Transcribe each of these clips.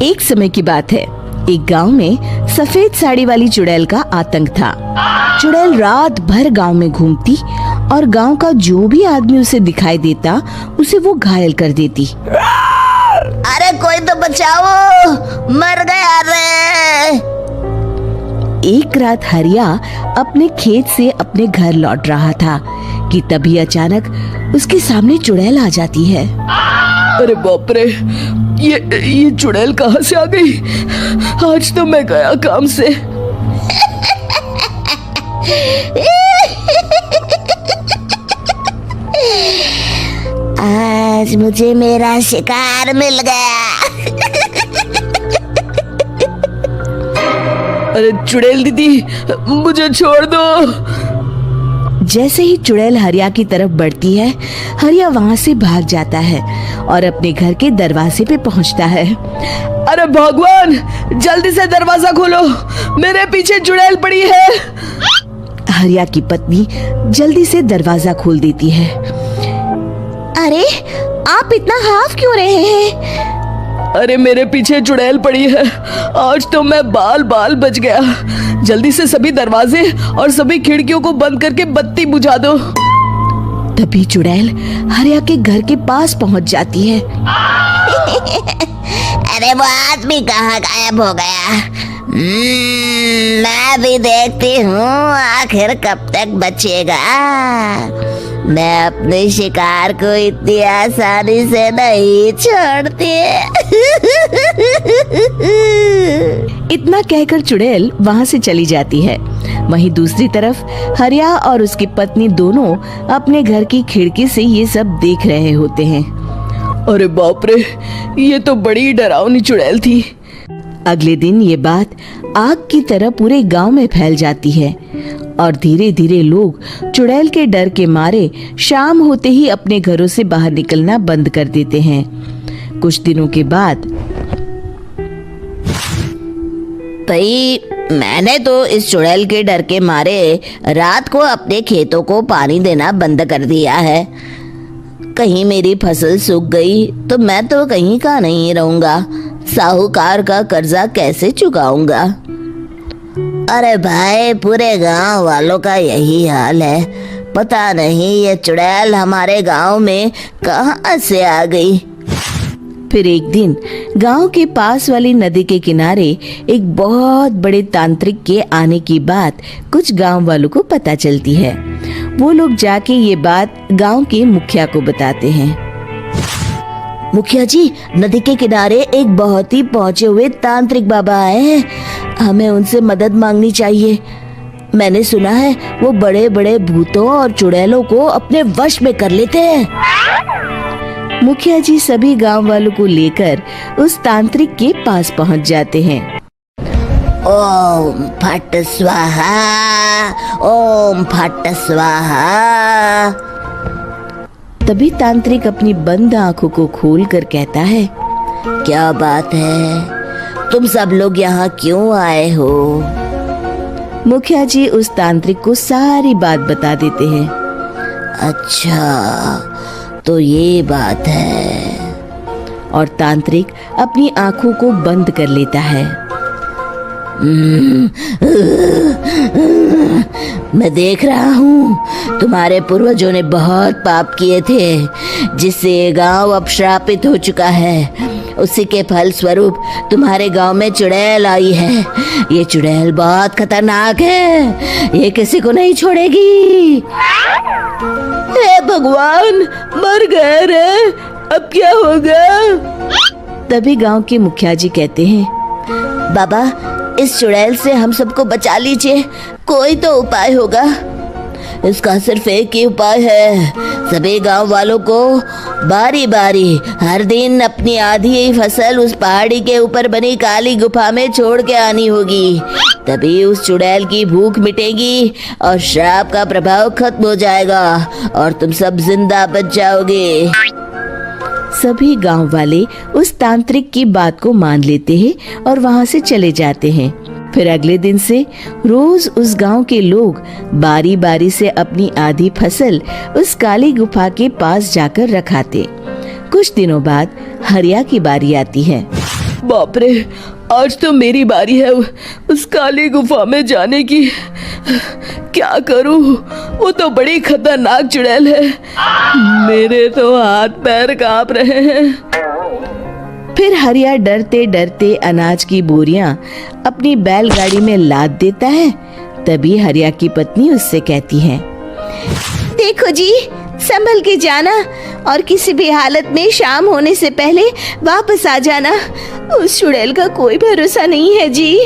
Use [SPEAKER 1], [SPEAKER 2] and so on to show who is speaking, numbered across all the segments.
[SPEAKER 1] एक समय की बात है। एक गांव में सफेद साड़ी वाली चुड़ैल का आतंक था। चुड़ैल रात भर गांव में घूमती और गांव का जो भी आदमी उसे दिखाई देता उसे वो घायल कर देती।
[SPEAKER 2] अरे कोई तो बचाओ, मर गया रे।
[SPEAKER 1] एक रात हरिया अपने खेत से अपने घर लौट रहा था कि तभी अचानक उसके सामने चुड़ैल आ जाती है।
[SPEAKER 3] अरे बाप रे, ये चुड़ैल कहाँ से आ गई? आज तो मैं गया काम से।
[SPEAKER 2] आज मुझे मेरा शिकार मिल गया।
[SPEAKER 3] अरे चुड़ैल दीदी, मुझे छोड़ दो।
[SPEAKER 1] जैसे ही चुड़ैल हरिया की तरफ बढ़ती है, हरिया वहाँ से भाग जाता है और अपने घर के दरवाजे पे पहुँचता है।
[SPEAKER 3] अरे भगवान, जल्दी से दरवाजा खोलो, मेरे पीछे चुड़ैल पड़ी है।
[SPEAKER 1] हरिया की पत्नी जल्दी से दरवाजा खोल देती है।
[SPEAKER 2] अरे आप इतना हाफ क्यों रहे हैं?
[SPEAKER 3] अरे मेरे पीछे चुड़ैल पड़ी है, आज तो मैं बाल बाल बच गया। जल्दी से सभी दरवाजे और सभी खिड़कियों को बंद करके बत्ती बुझा दो।
[SPEAKER 1] तभी चुड़ैल हरिया के घर के पास पहुंच जाती है।
[SPEAKER 2] अरे वो आदमी कहाँ गायब हो गया? मैं भी देखती हूँ आखिर कब तक बचेगा। मैं अपने शिकार को इतनी आसानी से नहीं छोड़ती।
[SPEAKER 1] इतना कहकर चुड़ैल वहाँ से चली जाती है। वहीं दूसरी तरफ हरिया और उसकी पत्नी दोनों अपने घर की खिड़की से ये सब देख रहे होते हैं।
[SPEAKER 3] अरे बाप रे, ये तो बड़ी डरावनी चुड़ैल थी।
[SPEAKER 1] अगले दिन ये बात आग की तरह पूरे गांव में फैल जाती है और धीरे धीरे लोग चुड़ैल के डर के मारे शाम होते ही अपने घरों से बाहर निकलना बंद कर देते हैं। कुछ दिनों के बाद
[SPEAKER 2] भाई, मैंने तो इस चुड़ैल के डर के मारे रात को अपने खेतों को पानी देना बंद कर दिया है। कहीं मेरी फसल सूख गई तो मैं तो कहीं का नहीं रहूंगा। साहूकार का कर्जा कैसे चुकाऊंगा? अरे भाई, पूरे गांव वालों का यही हाल है। पता नहीं ये चुड़ैल हमारे गांव में कहां से आ गई।
[SPEAKER 1] फिर एक दिन गांव के पास वाली नदी के किनारे एक बहुत बड़े तांत्रिक के आने की बात कुछ गांव वालों को पता चलती है। वो लोग जाके ये बात गांव के मुखिया को बताते हैं।
[SPEAKER 2] मुखिया जी, नदी के किनारे एक बहुत ही पहुंचे हुए तांत्रिक बाबा आए हैं। हमें उनसे मदद मांगनी चाहिए। मैंने सुना है वो बड़े बड़े भूतों और चुड़ैलों को अपने वश में कर लेते हैं।
[SPEAKER 1] मुखिया जी सभी गांव वालों को लेकर उस तांत्रिक के पास पहुंच जाते हैं।
[SPEAKER 2] ओम फट स्वाहा, ओम फट स्वाहा।
[SPEAKER 1] तभी तांत्रिक अपनी बंद आंखों को खोलकर कहता है,
[SPEAKER 2] क्या बात है? तुम सब लोग यहाँ क्यों आए हो?
[SPEAKER 1] मुखिया जी उस तांत्रिक को सारी बात बता देते हैं।
[SPEAKER 2] अच्छा, तो ये बात है।
[SPEAKER 1] और तांत्रिक अपनी आंखों को बंद कर लेता है।
[SPEAKER 2] मैं देख रहा हूँ तुम्हारे पूर्वजों ने बहुत पाप किए थे, जिससे ये गांव अब श्रापित हो चुका है। उसी के फल स्वरूप तुम्हारे गांव में चुड़ैल आई है। ये चुड़ैल बहुत खतरनाक है, ये किसी को नहीं छोड़ेगी।
[SPEAKER 3] हे भगवान, मर गए रे, अब क्या होगा?
[SPEAKER 1] तभी गांव के मुखिया जी कहते हैं,
[SPEAKER 2] बाबा, इस चुड़ैल से हम सबको बचा लीजिए। कोई तो उपाय होगा। इसका सिर्फ एक ही उपाय है। सभी गांव वालों को बारी बारी हर दिन अपनी आधी फसल उस पहाड़ी के ऊपर बनी काली गुफा में छोड़ के आनी होगी। तभी उस चुड़ैल की भूख मिटेगी और श्राप का प्रभाव खत्म हो जाएगा और तुम सब जिंदा बच जाओगे।
[SPEAKER 1] सभी गांव वाले उस तांत्रिक की बात को मान लेते हैं और वहां से चले जाते हैं। फिर अगले दिन से रोज उस गांव के लोग बारी बारी से अपनी आधी फसल उस काली गुफा के पास जाकर रखाते। कुछ दिनों बाद हरिया की बारी आती है।
[SPEAKER 3] बाप रे, आज तो मेरी बारी है उस काली गुफा में जाने की। क्या करूं, वो तो बड़ी खतरनाक चुड़ैल है। मेरे तो हाथ पैर कांप रहे हैं।
[SPEAKER 1] फिर हरिया डरते डरते अनाज की बोरियां अपनी बैलगाड़ी में लाद देता है। तभी हरिया की पत्नी उससे कहती है,
[SPEAKER 2] देखो जी, संभल के जाना और किसी भी हालत में शाम होने से पहले वापस आ जाना। उस चुड़ैल का कोई भरोसा नहीं है जी।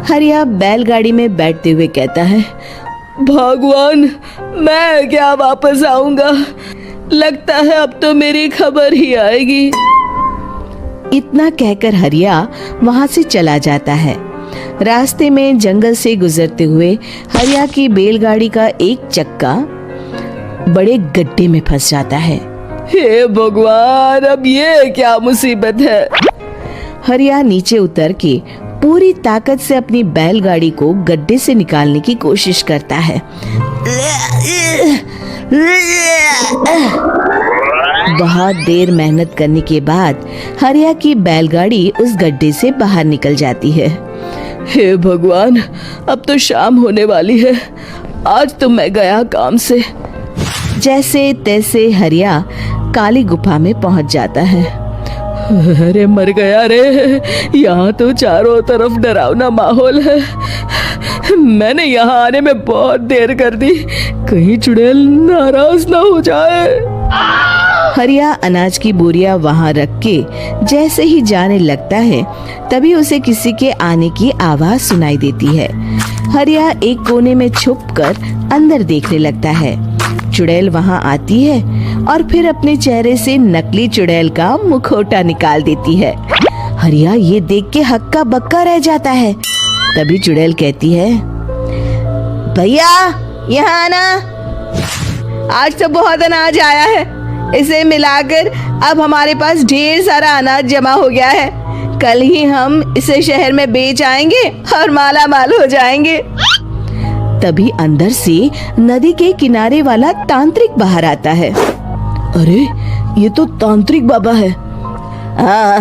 [SPEAKER 1] हरिया बैलगाड़ी में बैठते हुए कहता है,
[SPEAKER 3] भगवान, मैं क्या वापस आऊंगा? लगता है अब तो मेरी खबर ही आएगी।
[SPEAKER 1] इतना कहकर हरिया वहां से चला जाता है। रास्ते में जंगल से गुजरते हुए हरिया की बैलगाड़ी का एक चक्का बड़े गड्ढे में फंस जाता है।
[SPEAKER 3] हे भगवान, अब ये क्या मुसीबत है?
[SPEAKER 1] हरिया नीचे उतर के पूरी ताकत से अपनी बैलगाड़ी को गड्ढे से निकालने की कोशिश करता है। बहुत देर मेहनत करने के बाद हरिया की बैलगाड़ी उस गड्ढे से बाहर निकल जाती है।
[SPEAKER 3] हे भगवान, अब तो शाम होने वाली है। आज तो मैं गया काम से।
[SPEAKER 1] जैसे तैसे हरिया काली गुफा में पहुंच जाता है।
[SPEAKER 3] अरे मर गया रे, यहाँ तो चारों तरफ डरावना माहौल है। मैंने यहाँ आने में बहुत देर कर दी, कहीं चुड़ैल नाराज ना हो जाए।
[SPEAKER 1] हरिया अनाज की बोरियां वहां रख के जैसे ही जाने लगता है, तभी उसे किसी के आने की आवाज सुनाई देती है। हरिया एक कोने में छुपकर अंदर देखने लगता है। चुड़ैल वहां आती है और फिर अपने चेहरे से नकली चुड़ैल का मुखौटा निकाल देती है। हरिया ये देख के हक्का बक्का रह जाता है। तभी चुड़ैल कहती है,
[SPEAKER 2] भैया यहाँ आना, आज तो बहुत अनाज आया है। इसे मिलाकर अब हमारे पास ढेर सारा अनाज जमा हो गया है। कल ही हम इसे शहर में बेच आएंगे और माला माल हो जाएंगे।
[SPEAKER 1] तभी अंदर से नदी के किनारे वाला तांत्रिक बाहर आता है।
[SPEAKER 3] अरे, ये तो तांत्रिक बाबा है।
[SPEAKER 2] हाँ,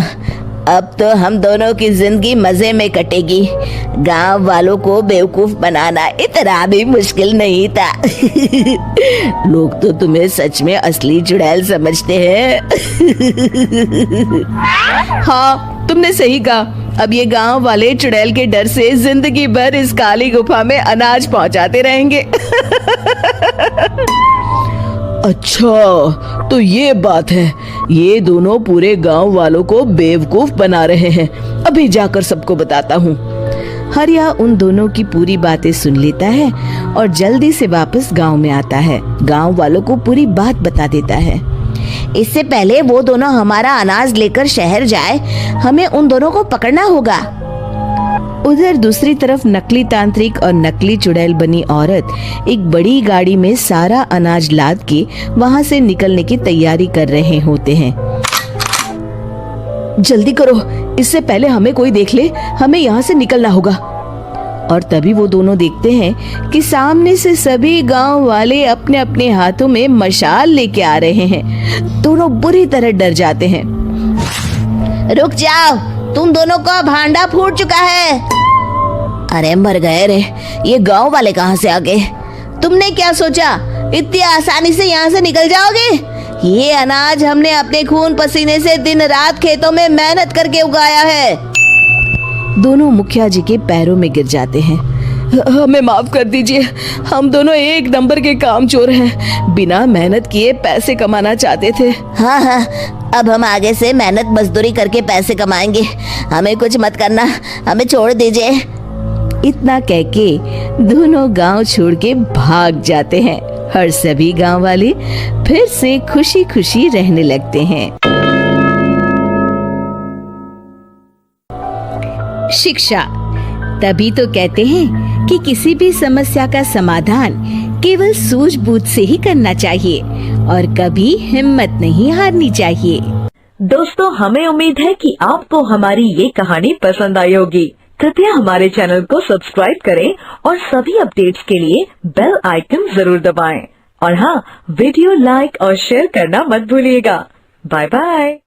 [SPEAKER 2] अब तो हम दोनों की जिंदगी मजे में कटेगी। गांव वालों को बेवकूफ बनाना इतना भी मुश्किल नहीं था। लोग तो तुम्हें सच में असली चुड़ैल समझते हैं।
[SPEAKER 3] हाँ, तुमने सही कहा। अब ये गांव वाले चुड़ैल के डर से जिंदगी भर इस काली गुफा में अनाज पहुंचाते रहेंगे। अच्छा, तो ये बात है। ये दोनों पूरे गांव वालों को बेवकूफ बना रहे हैं। अभी जाकर सबको बताता हूँ।
[SPEAKER 1] हरिया उन दोनों की पूरी बातें सुन लेता है और जल्दी से वापस गांव में आता है। गांव वालों को पूरी बात बता देता है।
[SPEAKER 2] इससे पहले वो दोनों हमारा अनाज लेकर शहर जाए, हमें उन दोनों को पकड़ना होगा।
[SPEAKER 1] उधर दूसरी तरफ नकली तांत्रिक और नकली चुड़ैल बनी औरत एक बड़ी गाड़ी में सारा अनाज लाद के वहां से निकलने की तैयारी कर रहे होते हैं।
[SPEAKER 3] जल्दी करो, इससे पहले हमें कोई देख ले। हमें यहाँ से निकलना होगा।
[SPEAKER 1] और तभी वो दोनों देखते हैं कि सामने से सभी गांव वाले अपने अपने हाथों में मशाल लेके आ रहे हैं। दोनों बुरी तरह डर जाते हैं।
[SPEAKER 2] रुक जाओ, तुम दोनों का भांडा फूट चुका है। अरे मर गए रे, ये गांव वाले कहाँ से आ गए? तुमने क्या सोचा इतनी आसानी से यहाँ से निकल जाओगे? ये अनाज हमने अपने खून पसीने से दिन रात खेतों में मेहनत करके उगाया है।
[SPEAKER 1] दोनों मुखिया जी के पैरों में गिर जाते हैं।
[SPEAKER 3] हमें माफ कर दीजिए, हम दोनों एक नंबर के कामचोर हैं। बिना मेहनत किए पैसे कमाना चाहते थे।
[SPEAKER 2] हाँ हाँ, अब हम आगे से मेहनत मजदूरी करके पैसे कमाएंगे। हमें कुछ मत करना, हमें छोड़ दीजिए।
[SPEAKER 1] इतना कह के दोनों गांव छोड़ के भाग जाते हैं और सभी गांव वाले फिर से खुशी खुशी रहने लगते हैं। शिक्षा, तभी तो कहते हैं कि किसी भी समस्या का समाधान केवल सूझबूझ से ही करना चाहिए और कभी हिम्मत नहीं हारनी चाहिए।
[SPEAKER 4] दोस्तों, हमें उम्मीद है कि आपको हमारी ये कहानी पसंद आई होगी। कृपया हमारे चैनल को सब्सक्राइब करें और सभी अपडेट्स के लिए बेल आइकन जरूर दबाएं। और हाँ, वीडियो लाइक और शेयर करना मत भूलिएगा। Bye bye.